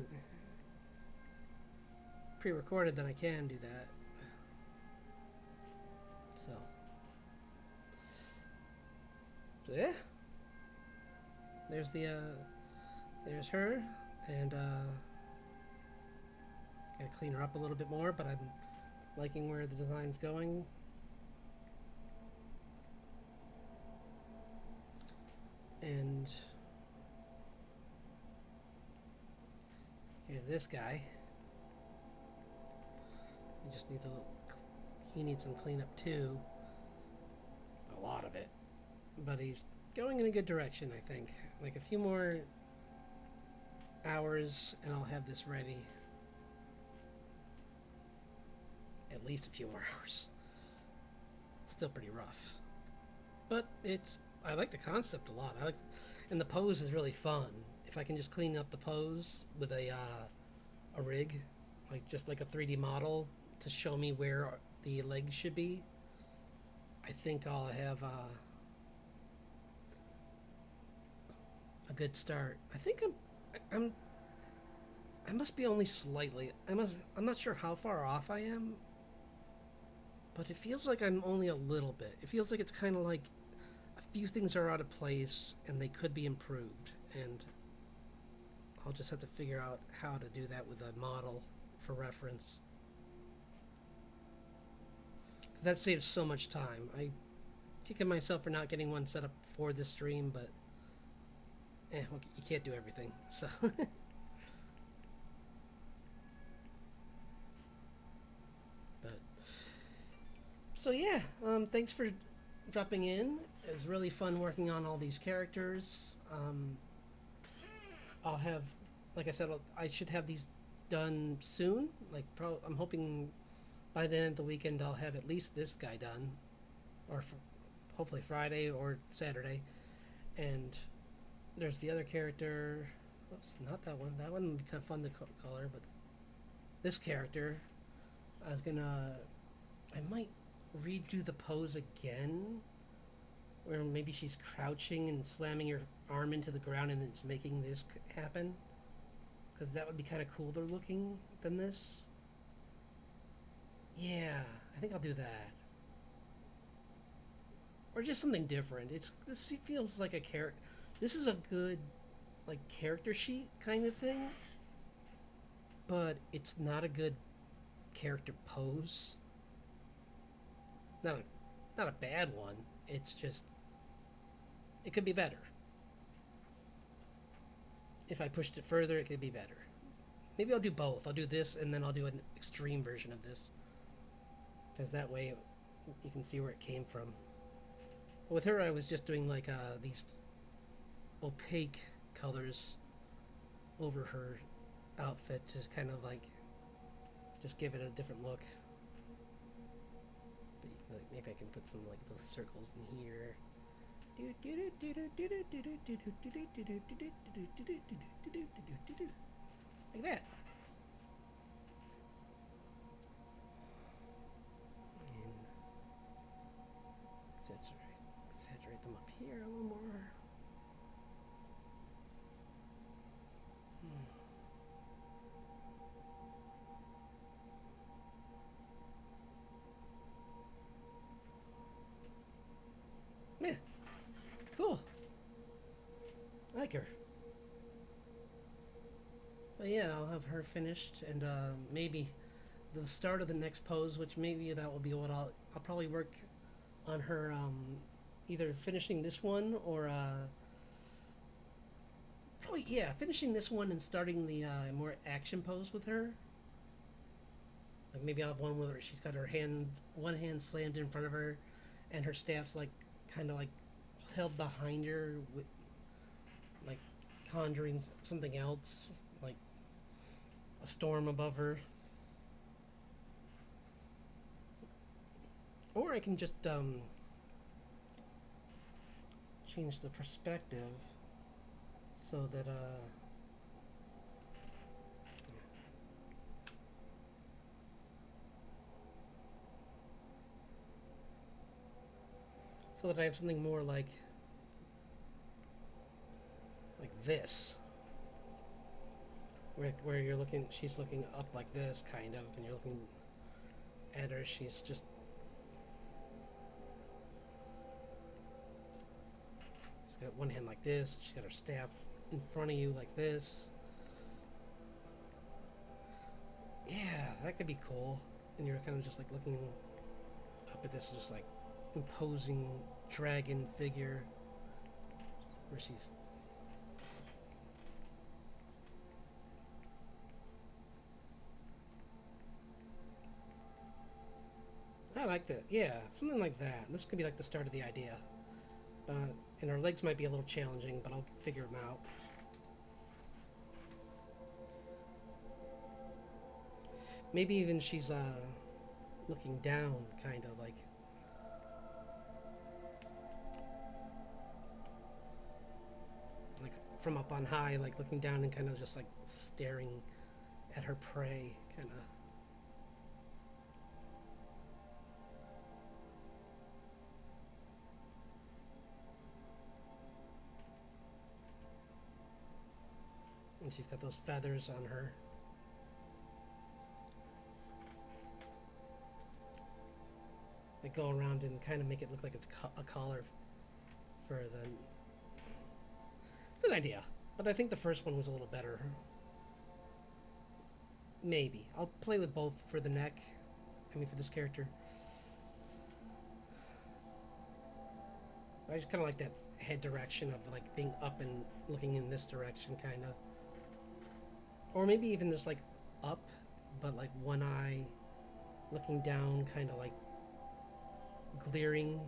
pre-recorded, then I can do that. So yeah, there's there's her, and gotta clean her up a little bit more, but I'm liking where the design's going. And here's this guy. He just needs he needs some cleanup too. A lot of it. But he's going in a good direction, I think. Like a few more hours and I'll have this ready. At least a few more hours. It's still pretty rough. But I like the concept a lot. And the pose is really fun. If I can just clean up the pose with a rig, like just like a 3D model to show me where the legs should be, I think I'll have a good start. I think I must be only slightly. I'm not sure how far off I am, but it feels like I'm only a little bit. It feels like it's kind of like a few things are out of place and they could be improved, and I'll just have to figure out how to do that with a model for reference. Because that saves so much time. I kicking myself for not getting one set up for this stream, but well, you can't do everything, so. But so yeah, thanks for dropping in. It was really fun working on all these characters. I'll have, like I said, I should have these done soon. Like, I'm hoping by the end of the weekend I'll have at least this guy done, or hopefully Friday or Saturday. And there's the other character. Oops, not that one. That one would be kind of fun to color, but this character, I might redo the pose again, where maybe she's crouching and slamming her arm into the ground and it's making this happen, because that would be kind of cooler looking than this. Yeah, I think I'll do that, or just something different. This feels like a character. This is a good like character sheet kind of thing, but it's not a good character pose. Not a bad one. It's just, it could be better. If I pushed it further, it could be better. Maybe I'll do both. I'll do this and then I'll do an extreme version of this, because that way you can see where it came from. But with her, I was just doing like these opaque colors over her outfit to kind of like just give it a different look. But maybe I can put some like those circles in here. Like that. quicker. But yeah, I'll have her finished, and maybe the start of the next pose, which maybe that will be what I'll probably work on her either finishing this one or probably, yeah, finishing this one and starting the more action pose with her. Like maybe I'll have one where she's got her one hand slammed in front of her, and her staff's like kind of like held behind her with like conjuring something else, like a storm above her. Or I can just change the perspective so that I have something more like this, where you're looking, she's looking up like this kind of, and you're looking at her, she's got one hand like this, she's got her staff in front of you like this. Yeah, that could be cool. And you're kind of just like looking up at this just like imposing dragon figure where she's I like that. Yeah, something like that. This could be like the start of the idea. And her legs might be a little challenging, but I'll figure them out. Maybe even she's looking down, kind of like from up on high, like looking down and kind of just like staring at her prey, kind of. And she's got those feathers on her. They go around and kind of make it look like it's a collar for the... It's an idea, but I think the first one was a little better. Maybe. I'll play with both for the neck. I mean, for this character. I just kind of like that head direction of like being up and looking in this direction, kind of. Or maybe even just like up, but like one eye looking down, kind of like glaring,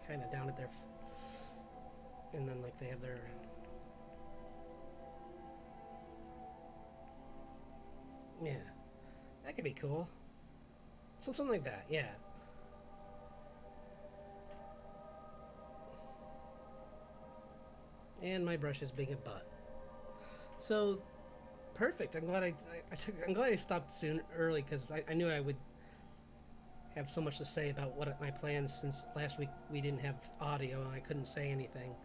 kind of down at their... and then like they have their... Yeah, that could be cool. So something like that, yeah. And my brush is big and butt. So perfect. I'm glad I'm glad I stopped early because I knew I would have so much to say about what my plans, since last week we didn't have audio and I couldn't say anything.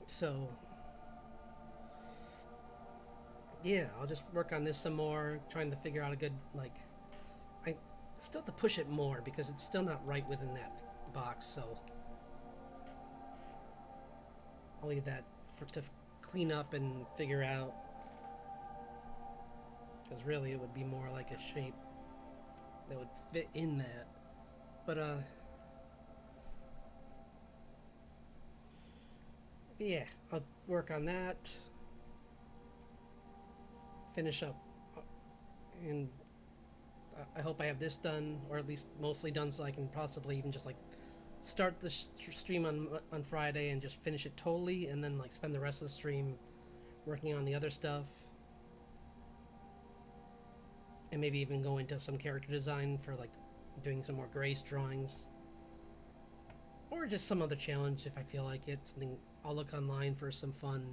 So yeah, I'll just work on this some more, trying to figure out a good, like, I still have to push it more because it's still not right within that box, so I'll leave that to clean up and figure out, because really it would be more like a shape that would fit in that. But yeah, I'll work on that, finish up, and I hope I have this done, or at least mostly done, so I can possibly even just like start the stream on Friday and just finish it totally, and then like spend the rest of the stream working on the other stuff, and maybe even go into some character design for like doing some more Grace drawings, or just some other challenge if I feel like it. Something I'll look online for some fun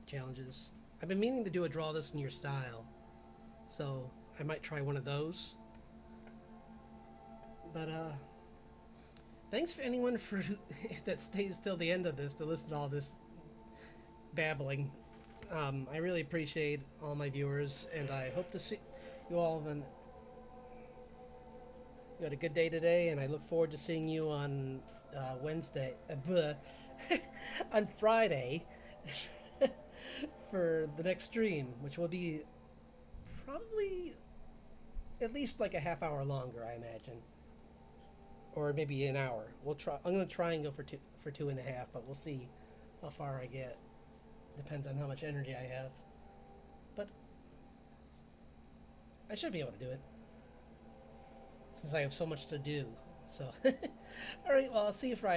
challenges. I've been meaning to do a draw this in your style, so I might try one of those. But thanks for anyone that stays till the end of this to listen to all this babbling. I really appreciate all my viewers, and I hope to see you all. Then you had a good day today, and I look forward to seeing you on Wednesday, on Friday for the next stream, which will be probably at least like a half hour longer, I imagine, or maybe an hour. We'll try. I'm gonna try and go for 2.5, but we'll see how far I get. Depends on how much energy I have, but I should be able to do it since I have so much to do. So, all right. Well, I'll see you Friday.